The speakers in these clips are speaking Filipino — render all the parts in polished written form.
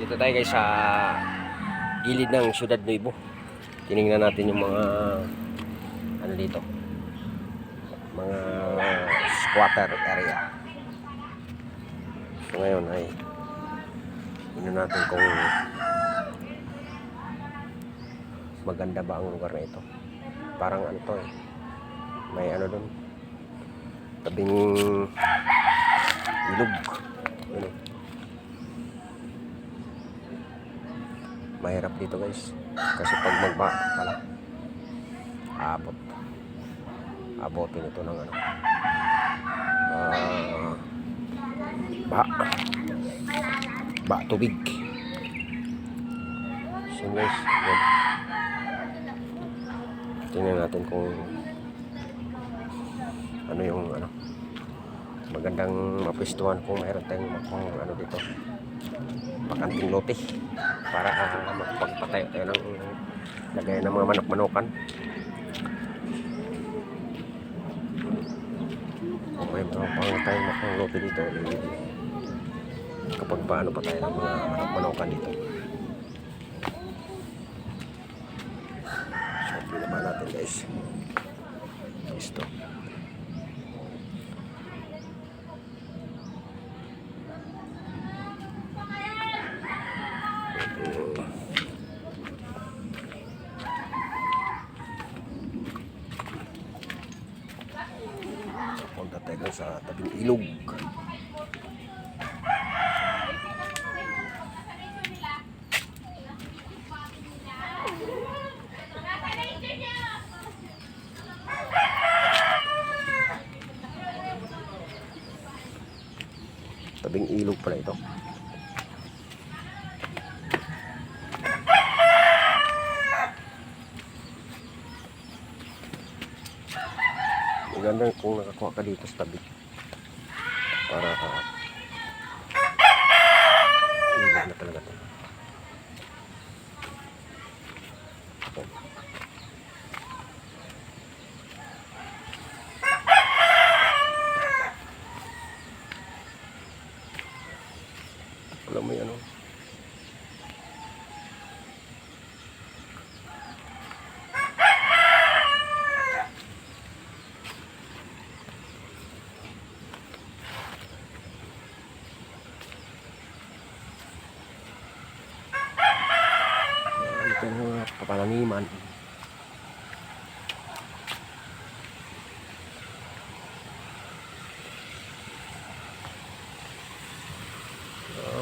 Dito tayo guys sa gilid ng Ciudad Nuevo. Tiningnan natin yung mga ano dito, mga squatter area. So ngayon ay tingnan natin kung maganda ba ang lugar na ito. Parang ano to eh, may ano doon, tabing ilog. Ano, mahirap dito guys kasi pag magba pala abotin ito ng ano, tubig. So guys, yun. Tingnan natin kung ano yung ano, magandang mapwestuhan kung mayroon tayong ano dito, pakanting lote para magpagpatayo tayo ng lagay ng mga manok-manokan. Kung may mga tayong makang lote dito, kapag paano pa tayo ng mga manok-manokan dito. So pinaba natin guys ito. Punta tayo sa tabing ilog. Tabing ilog pala ito. Maganda kung nakakuha ka dito sa tabi para ilog na talaga ito. Alam mo yan, ano? Ito yung mga papalaniman.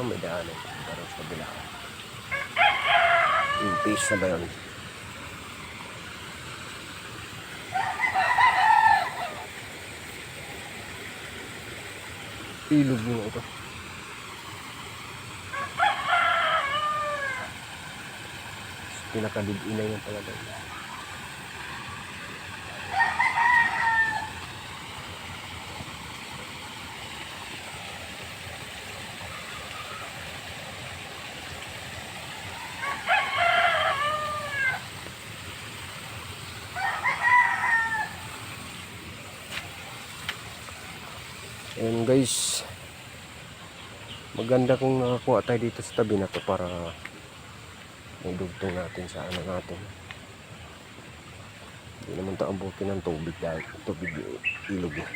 May daanan parang sa kabila. Impis na ba yun? Ilog nyo ito. Pinakadid-inay yung talaga. Ayan guys, maganda kung nakakuha tayo dito sa tabi na to para may dugtong natin sa ano natin. Hindi naman ito abutin ng tubig dahil tubig ilog eh.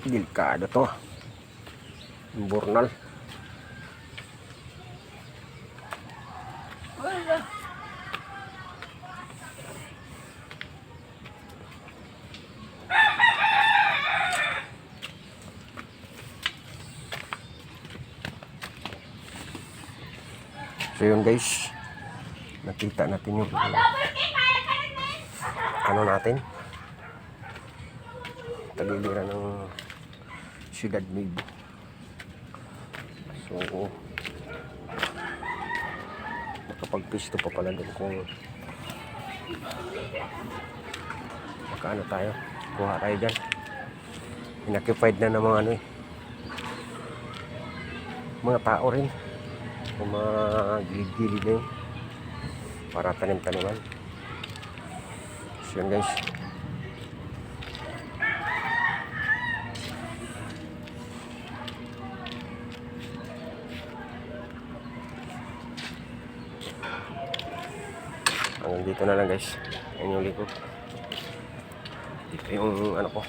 Delikado to, burnal. So yun guys, nakita natin yung ano natin, tagiliran ng Ciudad Nuevo. So makapagpisto pa pala doon kung magkaano tayo. Kuha tayo dyan. Inoccupied na ng mga ano eh. Mga tao rin. Kung mga gilid-gilid na yun. Para tanim-taniman. So yun guys. Hanggang dito na lang guys. Yan yung likod. Dito yung ano ko.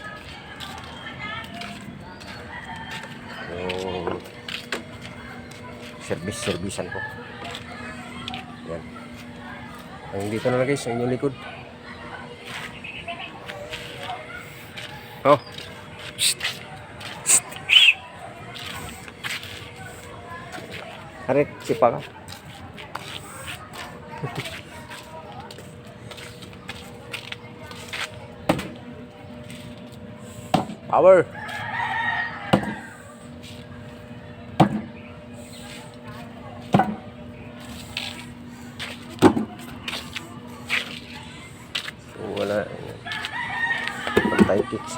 Yung servisan ko. Yan. Hanggang dito na lang guys. Yan yung likod. Oh. Shh. Shh. Harit, sipa ka. Power. So wala. Pantay kits.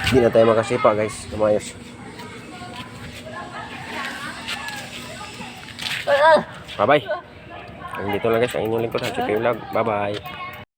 Hindi na tayo makasipa guys. Tumayos. Bye-bye. Ang dito lang guys, ang inyong lingkod. Happy Vlog. Bye-bye.